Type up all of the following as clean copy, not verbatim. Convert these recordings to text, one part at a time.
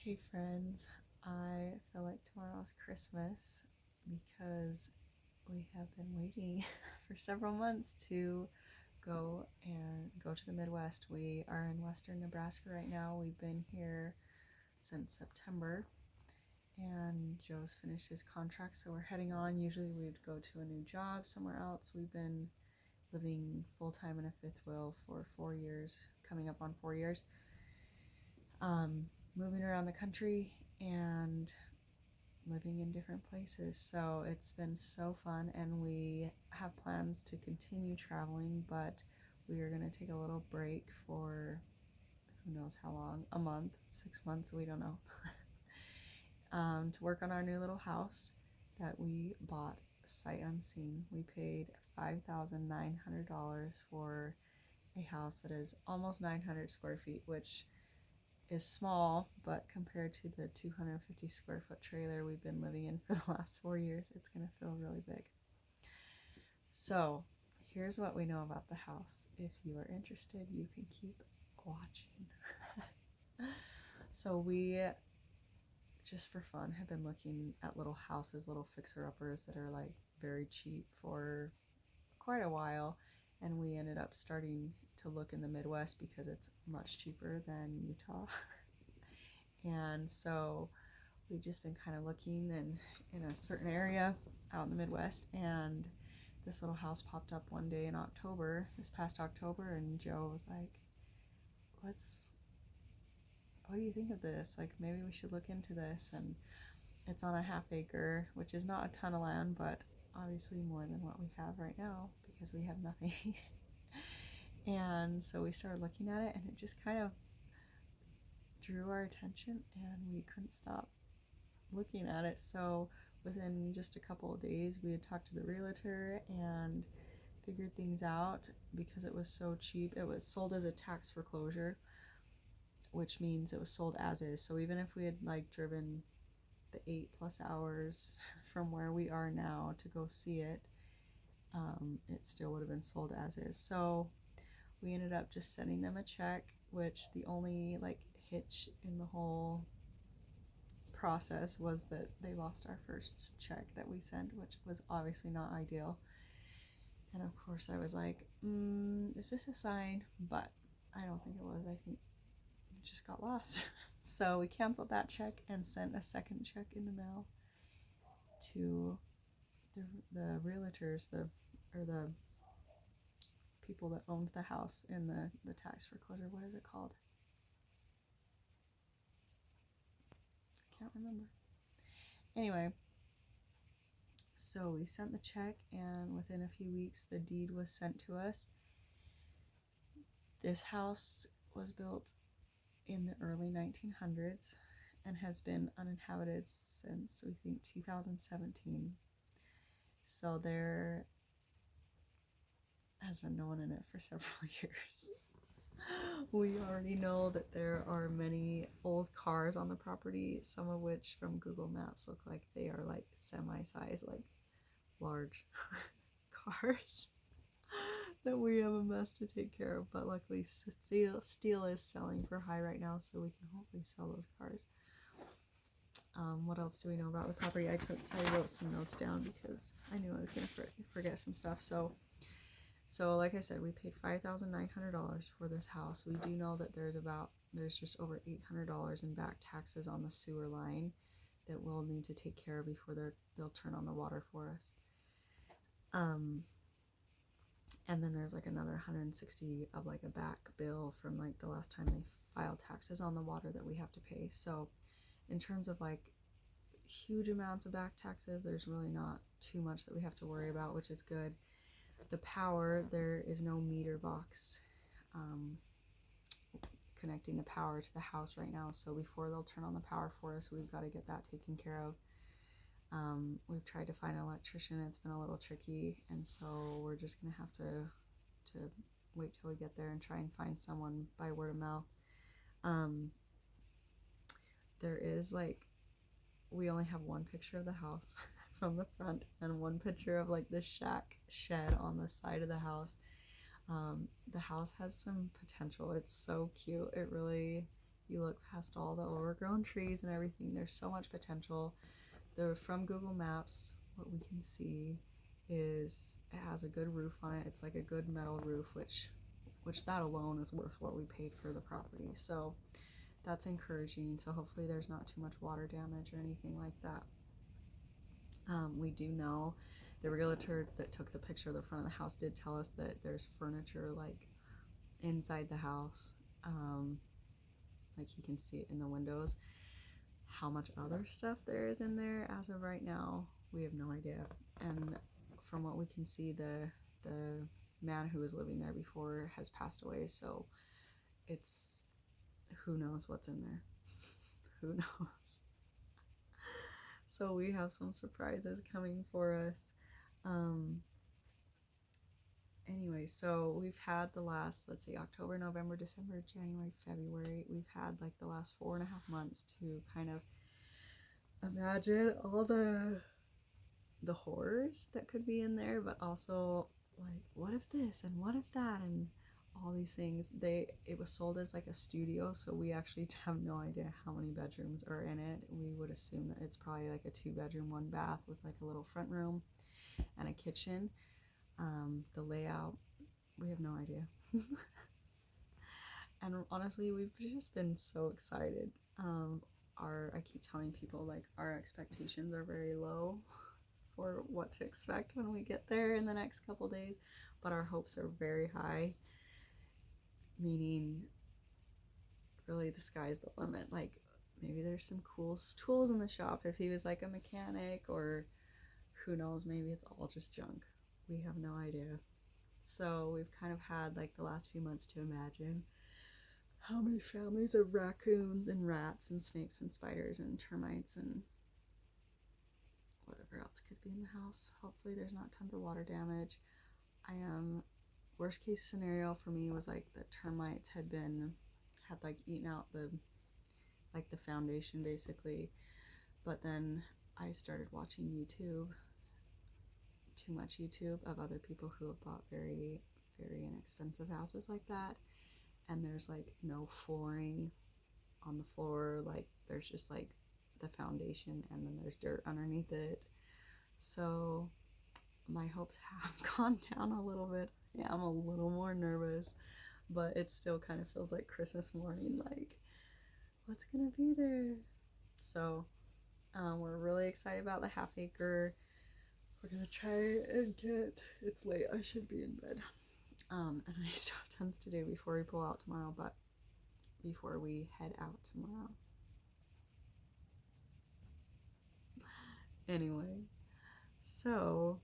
Hey friends, I feel like tomorrow's Christmas because we have been waiting for several months to go to the Midwest. We are in western Nebraska right now. We've been here since September and Joe's finished his contract, so we're heading on. Usually we'd go to a new job somewhere else. We've been living full-time in a fifth wheel for 4 years, coming up on 4 years. Moving around the country and living in different places. So it's been so fun, and we have plans to continue traveling, but we are going to take a little break for who knows how long, a month, 6 months, we don't know, to work on our new little house that we bought sight unseen. We paid $5,900 for a house that is almost 900 square feet, which is small, but compared to the 250 square foot trailer we've been living in for the last 4 years, it's going to feel really big. So here's what we know about the house. If you are interested, you can keep watching. So we, just for fun, have been looking at little houses, little fixer-uppers that are like very cheap for quite a while, and we ended up starting to look in the Midwest because it's much cheaper than Utah. And so we've just been kind of looking in a certain area out in the Midwest, and this little house popped up one day in October, this past October, and Joe was like, what do you think of this? Like, maybe we should look into this. And it's on a half acre, which is not a ton of land, but obviously more than what we have right now because we have nothing. And so we started looking at it, and it just kind of drew our attention, and we couldn't stop looking at it. So within just a couple of days, we had talked to the realtor and figured things out. Because it was so cheap, it was sold as a tax foreclosure, which means it was sold as is. So even if we had like driven the 8+ hours from where we are now to go see it, it still would have been sold as is. So we ended up just sending them a check, which the only like hitch in the whole process was that they lost our first check that we sent, which was obviously not ideal. And of course I was like, is this a sign? But I don't think it was. I think it just got lost. So we canceled that check and sent a second check in the mail to the realtors, the people that owned the house in the tax foreclosure. What is it called? I can't remember. Anyway, so we sent the check, and within a few weeks the deed was sent to us. This house was built in the early 1900s and has been uninhabited since, we think, 2017. So there has been no one in it for several years. We already know that there are many old cars on the property, some of which from Google Maps look like they are like semi-size, like large cars that we have a mess to take care of. But luckily steel is selling for high right now, so we can hopefully sell those cars. What else do we know about the property? I wrote some notes down because I knew I was going to forget some stuff. So like I said, we paid $5,900 for this house. We do know that there's just over $800 in back taxes on the sewer line that we'll need to take care of before they'll turn on the water for us. And then there's like another 160 of like a back bill from like the last time they filed taxes on the water that we have to pay. So in terms of like huge amounts of back taxes, there's really not too much that we have to worry about, which is good. The power, there is no meter box connecting the power to the house right now, so before they'll turn on the power for us, we've got to get that taken care of. We've tried to find an electrician. It's been a little tricky, and so we're just gonna have to wait till we get there and try and find someone by word of mouth. There is like, we only have one picture of the house from the front and one picture of like the shack shed on the side of the house. The house has some potential. It's so cute. It really, you look past all the overgrown trees and everything. There's so much potential. From Google Maps, what we can see is it has a good roof on it. It's like a good metal roof, which that alone is worth what we paid for the property. So that's encouraging. So hopefully there's not too much water damage or anything like that. We do know the realtor that took the picture of the front of the house did tell us that there's furniture like inside the house. Like you can see it in the windows. How much other stuff there is in there as of right now, we have no idea. And from what we can see, the man who was living there before has passed away, so it's who knows what's in there. Who knows? So we have some surprises coming for us. Anyway, so we've had the last, let's see, October, November, December, January, February. We've had like the last 4.5 months to kind of imagine all the horrors that could be in there, but also like, what if this and what if that and all these things. It was sold as like a studio, so we actually have no idea how many bedrooms are in it. We would assume that it's probably like a 2-bedroom, 1 bath with like a little front room and a kitchen. The layout, we have no idea. And honestly, we've just been so excited. I keep telling people like our expectations are very low for what to expect when we get there in the next couple days, but our hopes are very high, meaning really the sky's the limit. Like maybe there's some cool tools in the shop if he was like a mechanic, or who knows, maybe it's all just junk. We have no idea. So we've kind of had like the last few months to imagine how many families of raccoons and rats and snakes and spiders and termites and whatever else could be in the house. Hopefully there's not tons of water damage. Worst case scenario for me was like the termites had like eaten out the foundation basically. But then I started watching YouTube, too much YouTube, of other people who have bought very, very inexpensive houses like that, and there's like no flooring on the floor, like there's just like the foundation and then there's dirt underneath it. So my hopes have gone down a little bit. Yeah, I'm a little more nervous, but it still kind of feels like Christmas morning, like what's gonna be there. So we're really excited about the half acre. We're gonna try and it's late, I should be in bed. And I still have tons to do before we pull out tomorrow, but before we head out tomorrow. Anyway, so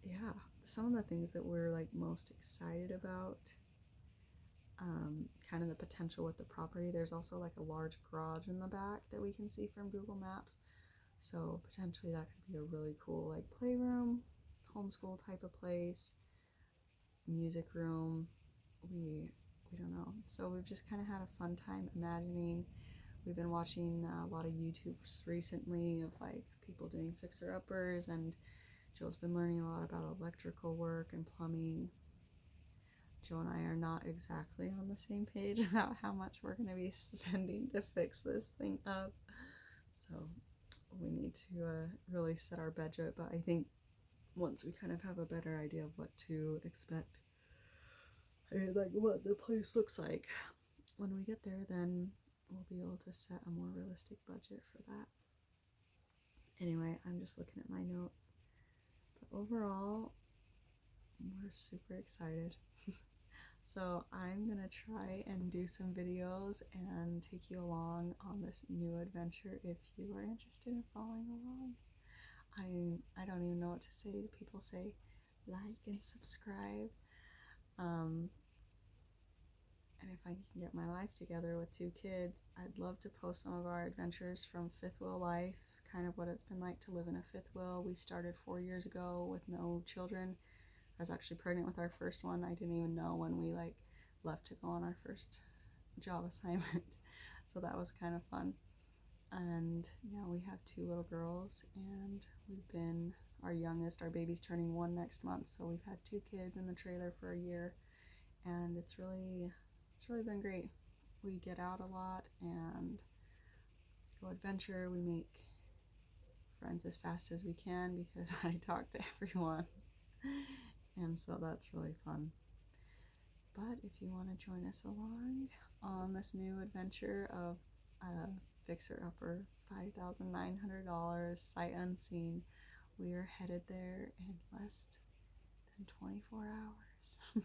yeah, some of the things that we're like most excited about, kind of the potential with the property. There's also like a large garage in the back that we can see from Google Maps. So potentially that could be a really cool like playroom, homeschool type of place, music room. We don't know. So we've just kind of had a fun time imagining. We've been watching a lot of YouTubes recently of like people doing fixer-uppers, and Joe's been learning a lot about electrical work and plumbing. Joe and I are not exactly on the same page about how much we're going to be spending to fix this thing up. So we need to really set our budget, but I think once we kind of have a better idea of what to expect, like what the place looks like when we get there, then we'll be able to set a more realistic budget for that. Anyway, I'm just looking at my notes, but overall we're super excited. So I'm gonna try and do some videos and take you along on this new adventure if you are interested in following along. I don't even know what to say. People say like and subscribe. And if I can get my life together with 2 kids, I'd love to post some of our adventures from fifth wheel life, kind of what it's been like to live in a fifth wheel. We started 4 years ago with no children. I was actually pregnant with our first one. I didn't even know when we like left to go on our first job assignment. So that was kind of fun. And now we have 2 little girls, and our baby's turning 1 next month. So we've had 2 kids in the trailer for a year, and it's really been great. we get out a lot and go adventure. We make friends as fast as we can because I talk to everyone. And so that's really fun. But if you want to join us along on this new adventure of a fixer-upper, $5,900, sight unseen, we are headed there in less than 24 hours.